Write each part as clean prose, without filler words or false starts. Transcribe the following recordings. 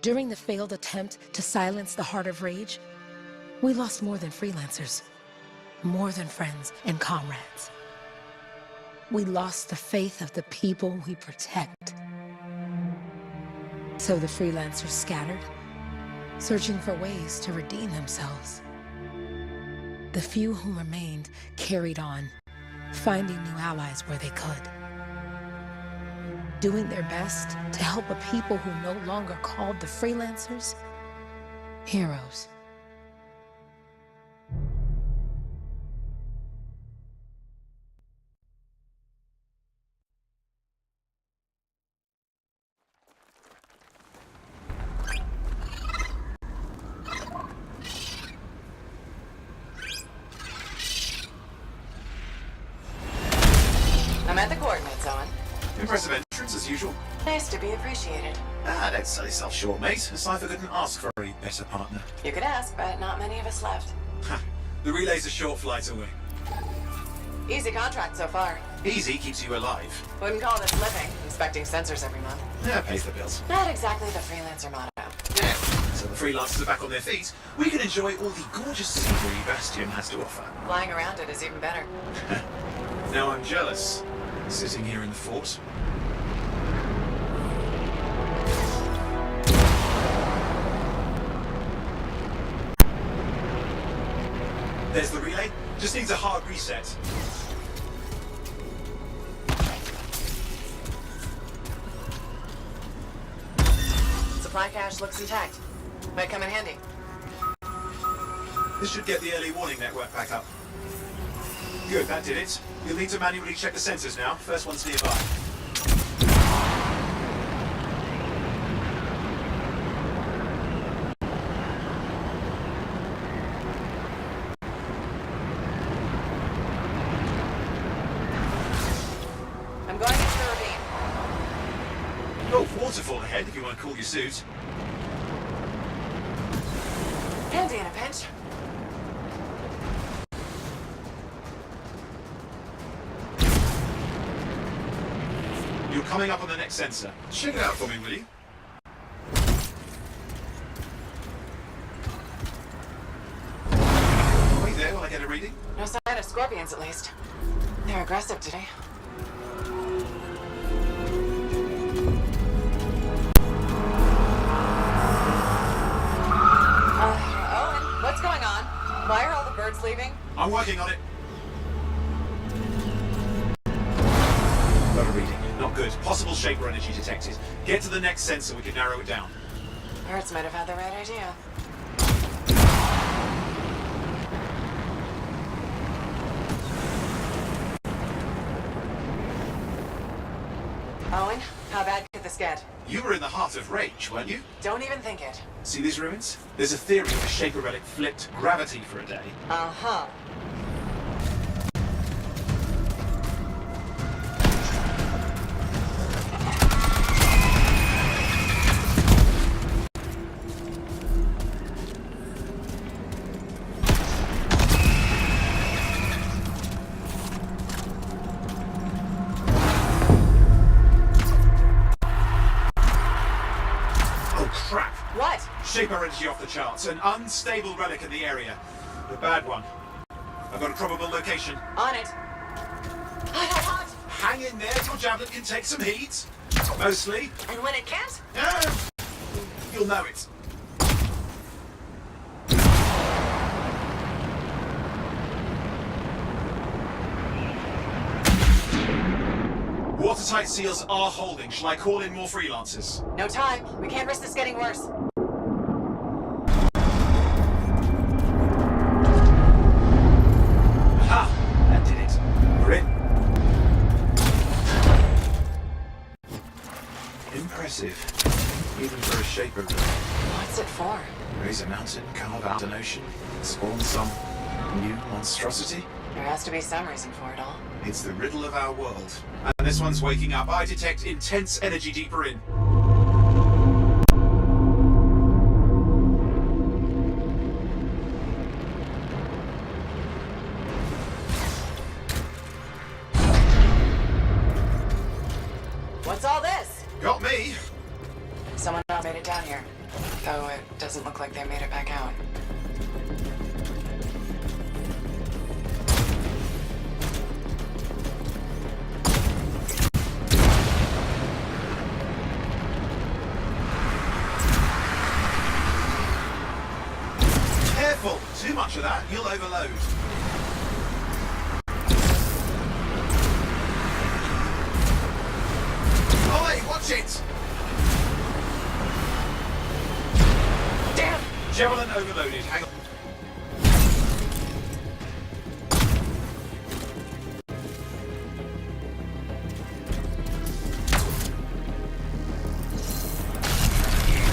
During the failed attempt to silence the Heart of Rage, we lost more than freelancers, more than friends and comrades. We lost the faith of the people we protect. So the freelancers scattered, searching for ways to redeem themselves. The few who remained carried on, finding new allies where they could. Doing their best to help a people who no longer called the freelancers heroes. I'm at the coordinates, Owen. Impressive entrance as usual. Nice to be appreciated. Don't sell yourself short, mate. Cypher couldn't ask for a better partner. You could ask, but not many of us left. The relay's a short flight away. Easy contract so far. Easy keeps you alive. Wouldn't call this living, inspecting sensors every month. Yeah, pays the bills. Not exactly the freelancer motto. Yeah. So the freelancers are back on their feet. We can enjoy all the gorgeous scenery Bastion has to offer. Flying around it is even better. Now I'm jealous. Sitting here in the fort. There's the relay. Just needs a hard reset. Supply cache looks intact. Might come in handy. This should get the early warning network back up. Good, that did it. You'll need to manually check the sensors now. First one's nearby. I'm going into the ravine. Oh, waterfall ahead if you want to cool your suit. Handy in a pinch. You're coming up on the next sensor. Check it out for me, will you? Wait there while I get a reading. No sign of scorpions, at least. They're aggressive today. Owen, what's going on? Why are all the birds leaving? I'm working on it. Got a reading. Not good. Possible shaper energy detected. Get to the next sensor, we can narrow it down. Birds might have had the right idea. Owen, how bad could this get? You were in the heart of Rage, weren't you? Don't even think it. See these ruins? There's a theory the shaper relic flipped gravity for a day. Uh-huh. Crap! What? Shaper energy off the charts. An unstable relic in the area. A bad one. I've got a probable location. On it. Hot. Hang in there, your javelin can take some heat. Mostly. And when it can't? You'll know it. Watertight seals are holding. Shall I call in more freelancers? No time. We can't risk this getting worse. Aha! That did it. We're in. Impressive. Even for a shaper. What's it for? Raise a mountain, carve out an ocean, spawn some new monstrosity. There has to be some reason for it all. It's the riddle of our world. And this one's waking up. I detect intense energy deeper in. What's all this? Got me. Someone else made it down here. though it doesn't look like they made it back out. Careful! Too much of that, you'll overload. Oi, watch it! Damn! Javelin overloaded, hang on.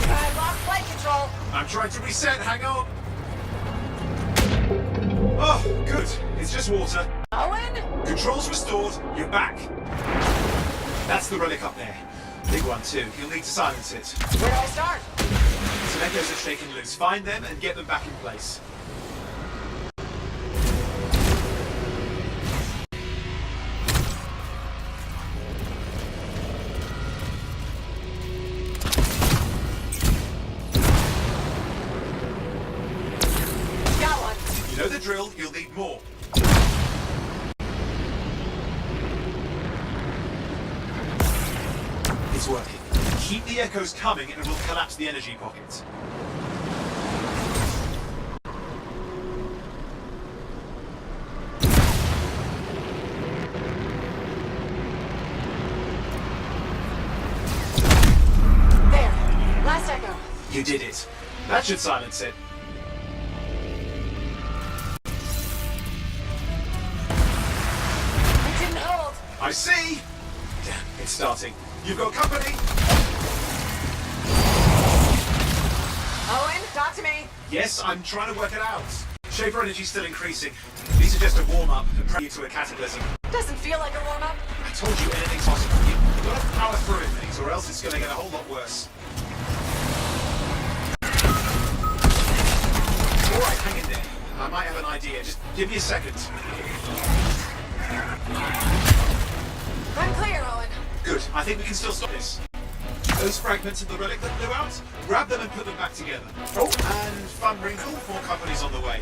I lost flight control! I'm trying to reset, hang on. Oh, good. It's just water. Owen? Controls restored, you're back. That's the relic up there. Big one too, you'll need to silence it. Where do I start? Some echoes are shaking loose. Find them and get them back in place. Got one. You know the drill, you'll need more. It's working. Keep the echoes coming and it will collapse the energy pocket. There. Last echo. You did it. That should silence it. It didn't hold. I see! Damn, it's starting. You've got company! Owen, talk to me. Yes, I'm trying to work it out. Shaper energy's still increasing. These are just a warm-up and prep you to a cataclysm. Doesn't feel like a warm-up. I told you anything's possible. You've got to power through it, things, or else it's going to get a whole lot worse. Alright, hang in there. I might have an idea. Just give me a second. I'm clear, Owen. Good. I think we can still stop this. Those fragments of the relic that blew out, grab them and put them back together. Oh, and fun wrinkle, more companies on the way.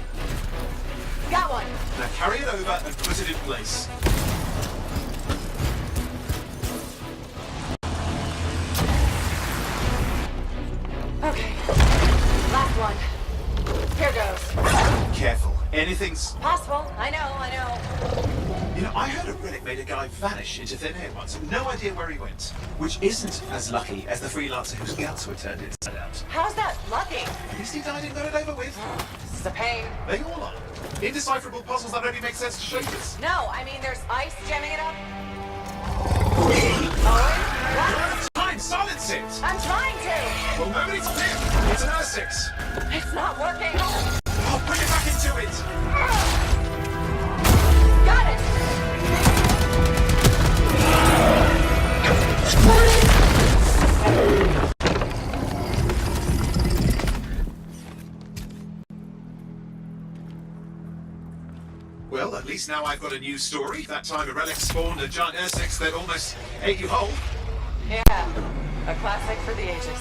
Got one. Now carry it over and put it in place. Okay. Last one. Here goes. Careful. Anything's... Possible. I know. You know, I heard a relic made a guy vanish into thin air once. No idea where he went. Which isn't as lucky as the freelancer whose guts were turned inside out. How's that lucky? At least he died and got it over with. This is a pain. They all are. Indecipherable puzzles that only make sense to shapers. No, I mean there's ice jamming it up. Owen? What? Time, silence it! I'm trying to. Well, nobody's here. It's an R6. It's not working. Oh, bring it back into it. Got it. Well, at least now I've got a new story. That time a relic spawned a giant Ursex that almost ate you whole. Yeah, a classic for the ages.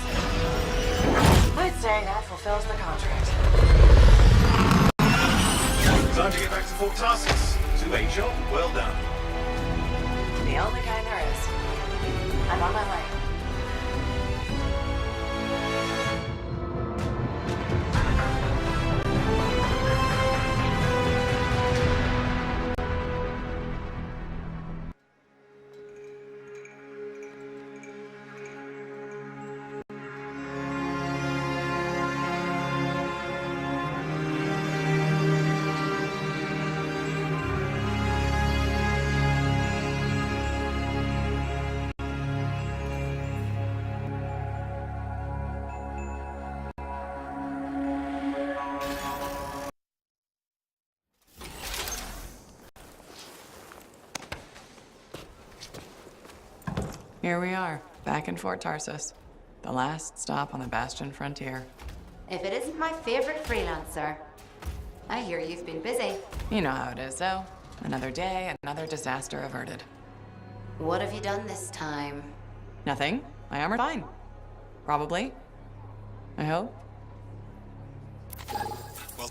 I'd say that fulfills the contract. Time to get back to Fort Tarsus. To a job well done. The only kind there is. I'm on my way. Here we are, back in Fort Tarsus. The last stop on the Bastion frontier. If it isn't my favorite freelancer. I hear you've been busy. You know how it is, though. Another day, another disaster averted. What have you done this time? Nothing. My armor fine. Probably. I hope.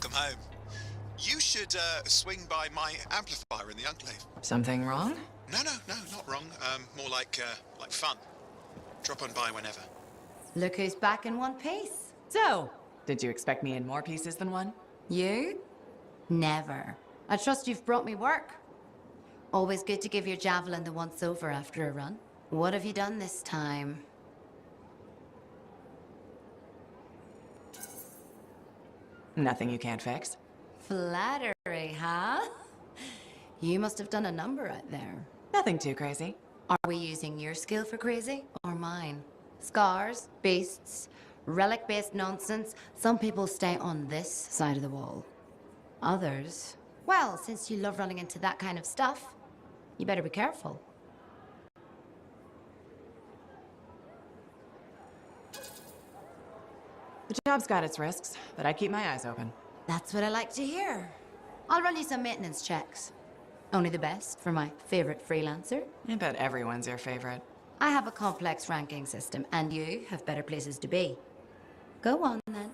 welcome home. You should swing by my amplifier in the Enclave. Something wrong? No, not wrong. More like fun. Drop on by whenever. Look who's back in one piece. So, did you expect me in more pieces than one? You? Never. I trust you've brought me work. Always good to give your javelin the once-over after a run. What have you done this time? Nothing you can't fix. Flattery, huh? You must have done a number out there. Nothing too crazy. Are we using your skill for crazy or mine? Scars, beasts, relic-based nonsense. Some people stay on this side of the wall. Others, well, since you love running into that kind of stuff, you better be careful. The job's got its risks, but I keep my eyes open. That's what I like to hear. I'll run you some maintenance checks. Only the best for my favorite freelancer. I bet everyone's your favorite. I have a complex ranking system, and you have better places to be. Go on, then.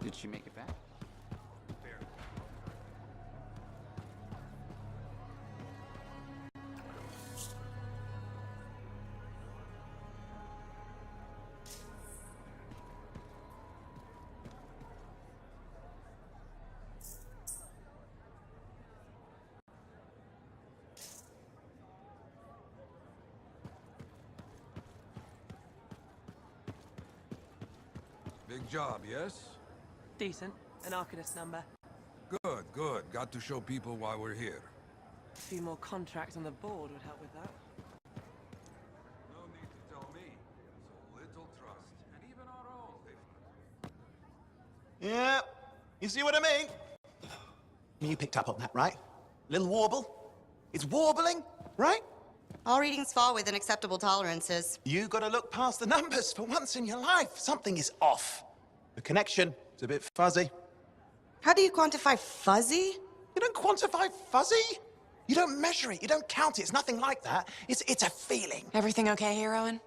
Did she make it back? Big job, yes? Decent. An Arcanist number. Good, good. Got to show people why we're here. A few more contracts on the board would help with that. No need to tell me. So little trust. And even our own, they... Yeah, you see what I mean? You picked up on that, right? Little warble? It's warbling, right? All readings fall within acceptable tolerances. You gotta look past the numbers for once in your life. Something is off. The connection is a bit fuzzy. How do you quantify fuzzy? You don't quantify fuzzy. You don't measure it. You don't count it. It's nothing like that. It's a feeling. Everything okay here, Owen?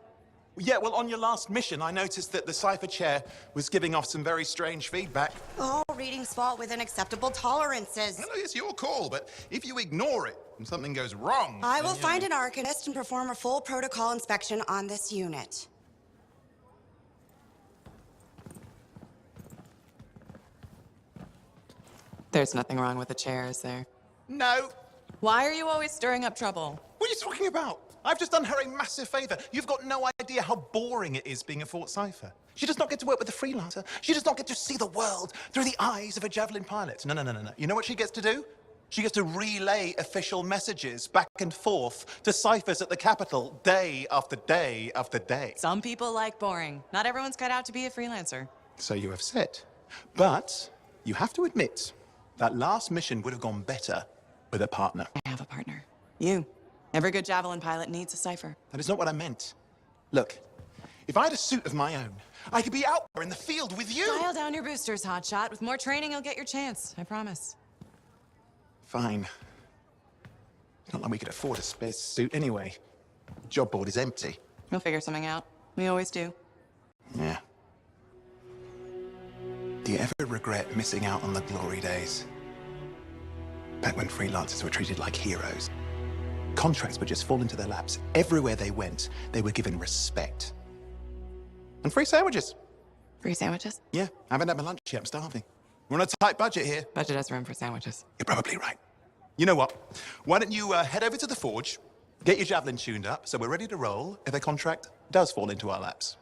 Yeah, well, on your last mission, I noticed that the cipher chair was giving off some very strange feedback. All readings fall within acceptable tolerances. Well, it's your call, but if you ignore it and something goes wrong... I will find an Arcanist and perform a full protocol inspection on this unit. There's nothing wrong with the chair, is there? No. Why are you always stirring up trouble? What are you talking about? I've just done her a massive favor. You've got no idea how boring it is being a Fort Cipher. She does not get to work with a freelancer. She does not get to see the world through the eyes of a javelin pilot. No. You know what she gets to do? She gets to relay official messages back and forth to ciphers at the capital day after day after day. Some people like boring. Not everyone's cut out to be a freelancer. So you have said. But you have to admit, that last mission would have gone better with a partner. I have a partner. You. Every good javelin pilot needs a cipher. That is not what I meant. Look, if I had a suit of my own, I could be out there in the field with you. Dial down your boosters, hotshot. With more training, you'll get your chance. I promise. Fine. It's not like we could afford a spare suit anyway. Job board is empty. We'll figure something out. We always do. Yeah. Do you ever regret missing out on the glory days? Back when freelancers were treated like heroes. Contracts would just fall into their laps. Everywhere they went, they were given respect. And free sandwiches. Free sandwiches? Yeah, I haven't had my lunch yet. I'm starving. We're on a tight budget here. Budget has room for sandwiches. You're probably right. You know what? Why don't you head over to the forge, get your javelin tuned up, so we're ready to roll if a contract does fall into our laps.